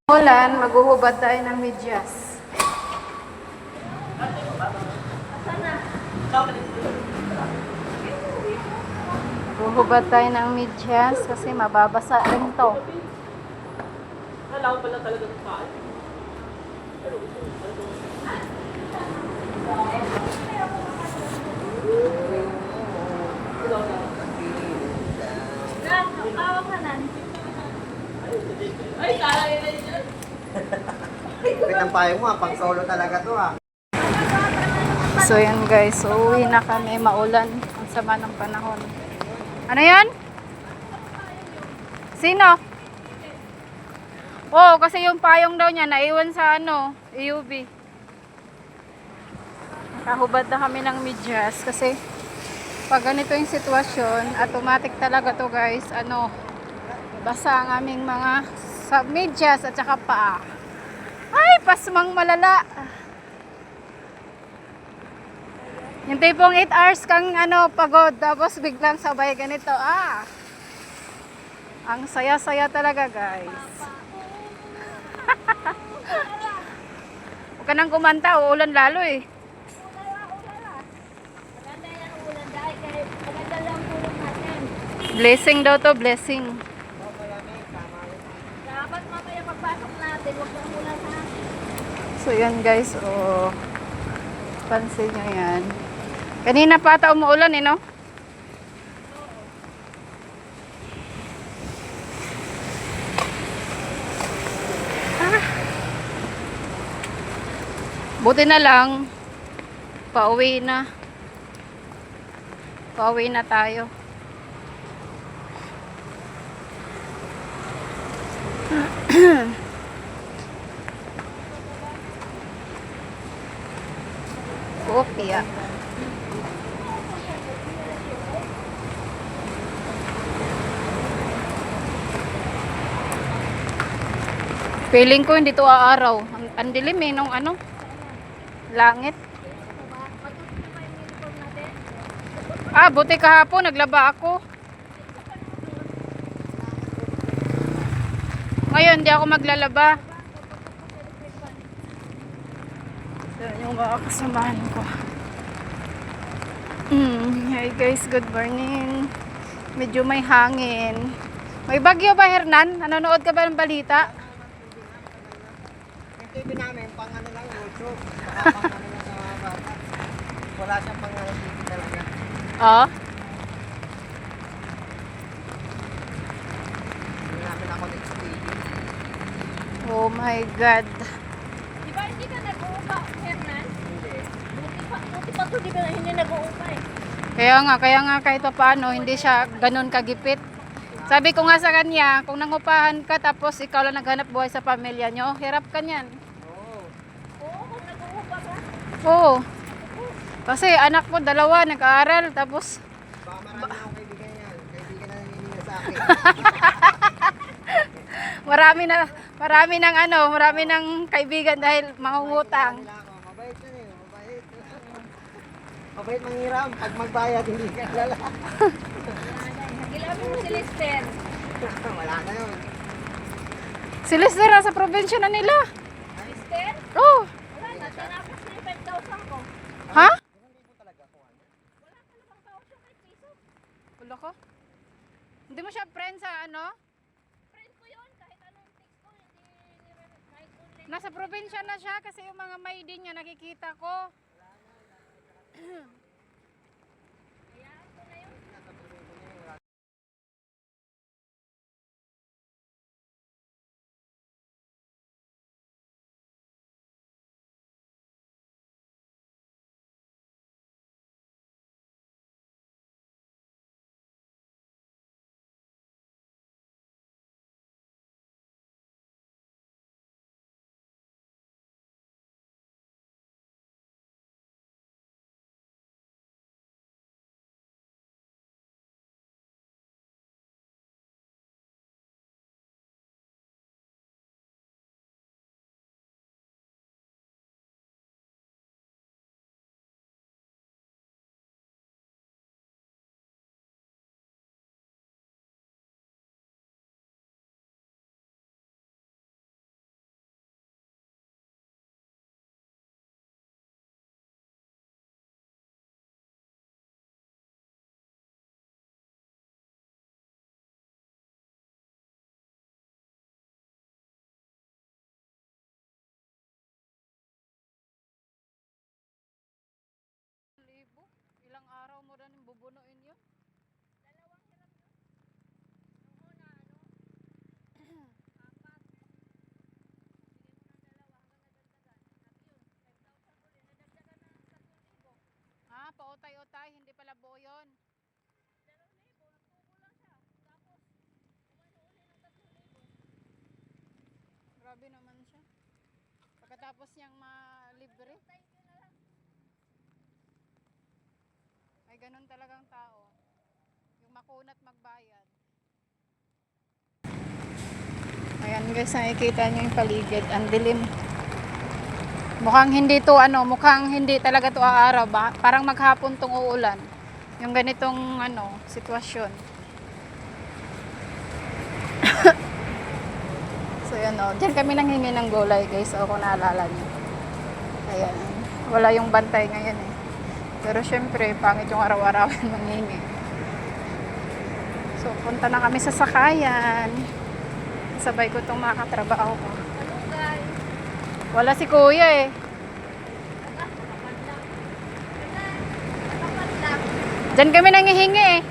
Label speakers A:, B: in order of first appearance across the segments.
A: Ulan, maghuhubad tayo ng medyas. Maghuhubad tayo ng medyas kasi mababasa rin to.
B: Alam pala talaga ng paan. Ay, taray na yun.
C: Wait, ang payo mo pang solo talaga to
A: So yan guys, so uwi na kami, maulan. Ang sama ng panahon. Ano yan? Sino? Oo, kasi yung payong daw niya naiwan sa EUV. Nakahubad na kami ng medyas kasi pag ganito yung sitwasyon, automatic talaga to guys, basa ang aming mga sa medyas at saka paa. Ay, pasmang malala. Yung tipong 8 hours kang pagod, tapos biglang sabay ganito. Ang saya-saya talaga guys. Huwag ka nang kumanta, uulan lalo eh. Blessing daw to, blessing.
D: Dapat mamaya pagpasok natin, huwag kang ulan ha.
A: So yan guys, pansin nyo yan. Kanina pa ata umuulan no? Buti na lang, pauwi na. Pauwi na tayo. Kopya. Feeling ko hindi to aaraw. Ang dilim nung langit. Buti kahapon naglaba ako. Ngayon hindi ako maglalaba. Yan yung mga kasamahan ko. Hey guys, good morning. Medyo may hangin. May bagyo ba, Hernan? Nanonood ka ba ng balita?
C: Yung TV namin, pang lang YouTube. Wala siyang pang TV talaga.
A: Oo.
C: Hindi namin ako next TV.
A: Oh my God.
D: Di ba hindi ka nag-uupa, Hernan?
C: Hindi.
D: Buti pa to, di ba hindi nag-uupa eh.
A: Kaya nga kahit pa paano, hindi siya ganun kagipit. Sabi ko nga sa kanya, kung nangupahan ka tapos ikaw lang naghanap buhay sa pamilya nyo, hirap ka niyan.
C: Oo.
D: Oo, kung nag-uupa ka.
A: Oo. Kasi anak mo dalawa nag-aaral tapos
C: Baka marami akong kaibigan yan. Kaibigan na nanginginig sa akin.
A: marami ng kaibigan dahil mangungutang.
C: Nila ako, mabait yan eh. Mabait. Mabait manghiram. Pag magbayad, hindi ka lala.
D: Nagilapin mo si Lester.
C: Wala na yun.
A: Si Lester sa probinsya na nila.
D: Lester?
A: Oh.
D: Wala na, tinapos na yung 5,000 ko.
A: Ha?
D: Wala ka namang kausyo kay piso.
A: Wala ko. Hindi mo siya friend sa
D: Friend ko yun, kahit anong text ko, hindi kahit online.
A: Nasa probinsya na siya kasi yung mga maiden niya nakikita ko. bubunuin yun?
D: Dalawang hiram yun. Yung una, apat. Bigyan mo ng dalawa hanggang nadagdagan. Sabi yun, 5,000 ulit. Nadagdagan ng 3,000.
A: Ah, pautay-utay, hindi pala buo yun.
D: 2,000, nagtubo lang siya. Tapos, umano uli ng 3,000.
A: Grabe naman siya. Pagkatapos niyang malibre.
D: Thank you na lang.
A: Ay, ganun talagang tao. Yung makunat magbayad. Ayan guys, nakikita niyo yung paligid. Ang dilim. Mukhang hindi to mukhang hindi talaga to aaraw ba? Parang maghapon tong uulan. Yung ganitong sitwasyon. So yan diyan kami nanghingi ng gulay guys, kung naalala niyo. Ayan. Wala yung bantay ngayon eh. Pero syempre, pangit yung araw-araw manghingi. So punta na kami sa sakayan. Sabay ko tong makatrabaho ko.
D: Malunggay.
A: Wala si kuya eh.
D: Kapal lang. Kapal lang.
A: Diyan kami nangihingi eh.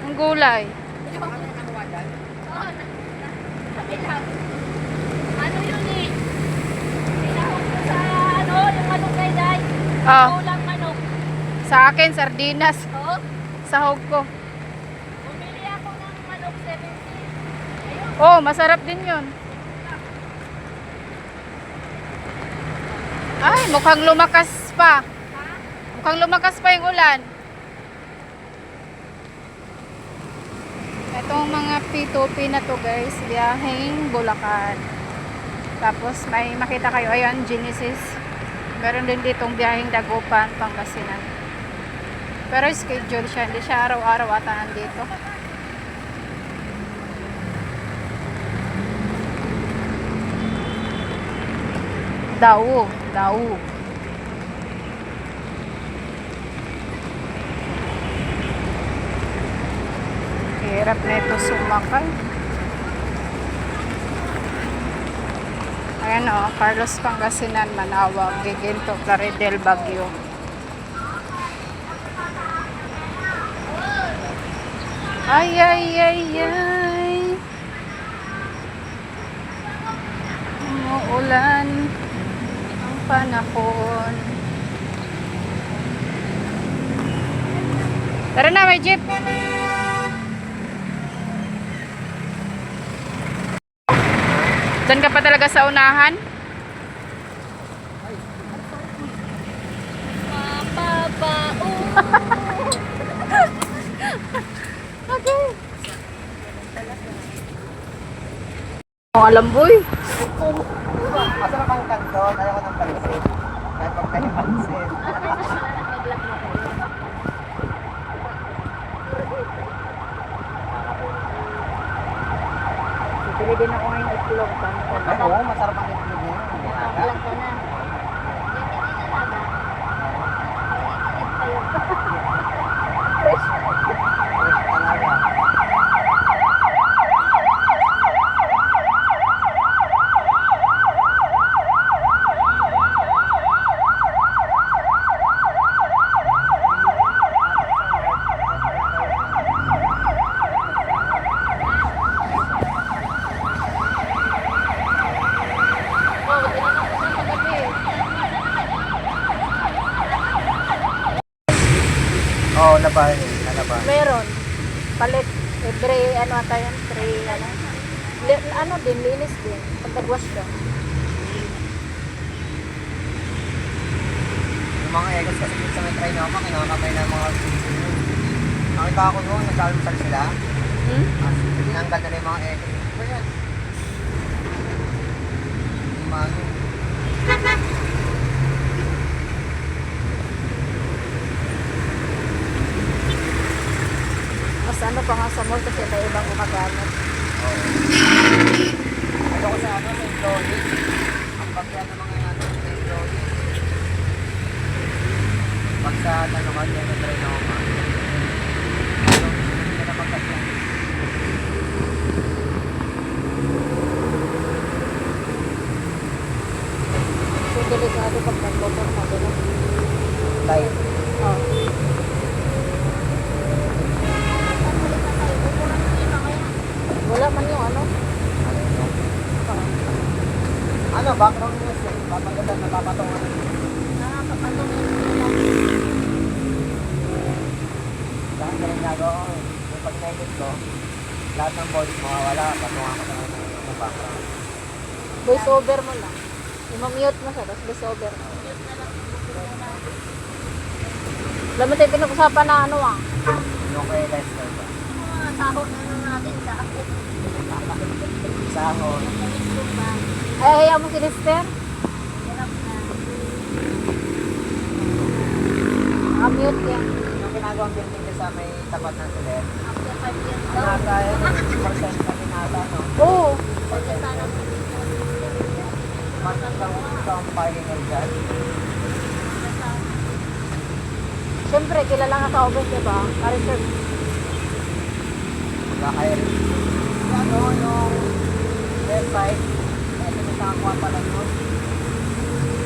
A: Ang gulay.
D: Oo, kabilang. Ano yun eh? Pinahog ko sa yung malunggay dahil.
A: Oh,
D: Kulang manok.
A: sa akin, sardinas.
D: Oo.
A: Sahog ko.
D: Bumili ako ng manok 70. Ayun.
A: Oh, masarap din yun. Ay, mukhang lumakas pa.
D: Ha?
A: Mukhang lumakas pa yung ulan. Itong mga P2P na to guys, biyaheng Bulacan. Tapos may makita kayo, ayan, Genesis. Meron din ditong biyaheng Dagupan, Pangasinan. Pero schedule siya, hindi siya araw-araw ata nandito. Daw. Hirap na ito sumakay. Ayan Carlos Pangasinan, Manawag, Giginto, Plaridel, Baguio. Ay. Umuulan ang panahon. Tara na, may jeep. Diyan ka pa talaga sa unahan?
D: Mapapao.
A: Okay. Mga lamboy.
C: Masarap ang kanton. Ayaw ko ng pansit. Kahit pag may pansit.
A: Bili din ako ngayon itlog.
C: Ay, oo, masarap ang itlog niya.
D: Lang ko na.
C: Fresh talaga. Oo, laban. Laban.
A: Meron. Palit. Every ata yan? 3 linis din. Pag nag-wash ka.
C: Yung mga egos kasi sa may try naman, kinakabay ng mga nakita ko noon, nag-almusal sila. Tinanggal na rin yung mga egos. Ano yan? Mano.
A: Mas pa nga sa mall kasi may ibang gumagamit.
C: Ito ko sa may Flori. Ang bagya ng mga may Flori. Pag sa tanungan, yan ang try na ako. Hindi na magkasya.
A: So, delikado pag nag-motor mo.
C: Light.
A: Oh. Wala man yung ano.
C: Ano yun? Ano, background music. Papaganda, napapatungan.
D: Nakakapatong yung nila.
C: Dahil ka rin nagawa ko. Yung pag nainit ko, lahat ng voice mawawala. Patungan ko na ng background.
A: Voice over mo lang. I-mute mo siya, tapos voice over.
D: Yun na lang. Muna.
A: Alam mo tayo pinag-usapan na ano ah.
C: Yung kay Lester ba?
D: Mga taho na lang natin sa ako.
C: Sahon.
D: Yung ba?
A: Ay, hayaan mo si Lester.
D: Hirap na.
A: Naka-mute yan.
C: Yung ginagawang building ko sa may tapat ng tulet.
D: After 5 years
C: Ang
D: daw.
C: nasa yun, percent kami nata, no?
A: Oo.
D: Pwede sana
C: Mas ang pioneer dyan.
A: Siyempre, kilala nga sa office, diba? Na-reserve.
C: Wala kayo rin. Ano, yung website, ito na sa ako pala nun.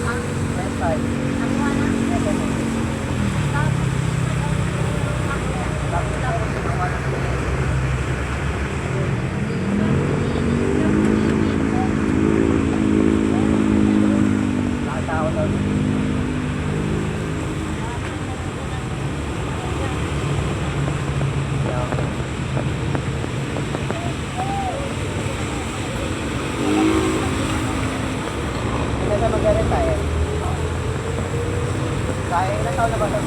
D: ang
C: Website,
D: nakuha na.
C: SMS. Tapos tapos ginawa ng nakatao daw. Hindi na mag-retire. Kaya ilang taon na ba sa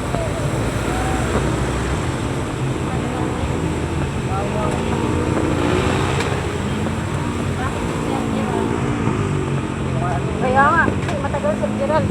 A: Kaya nga, matagal sa Gerald.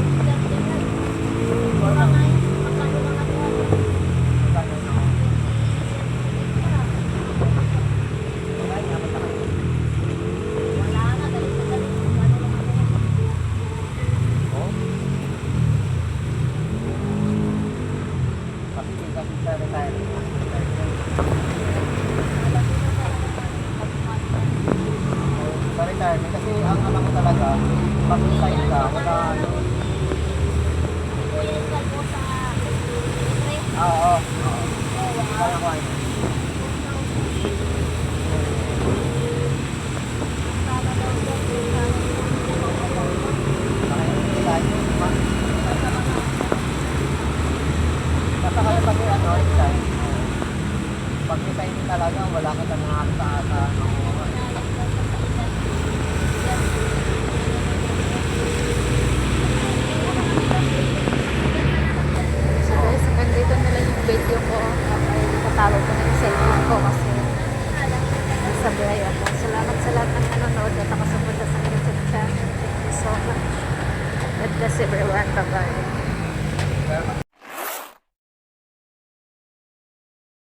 C: Sa retirement, kasi ang alam ko talaga, pag resign ka, wala ano. Oo. Kaya ko ano. Basta kasi pag ano, resign, pag resign talaga, wala ka na nakakataasa.
A: So guys, hanggang dito na lang yung video ko. Ay, patalo ko na yung cellphone ko kasi nasa bihay ako. Salamat sa lahat ng nanonood at nakasuporta sa akin sa channel. Thank you so much. God bless everyone. Bye-bye.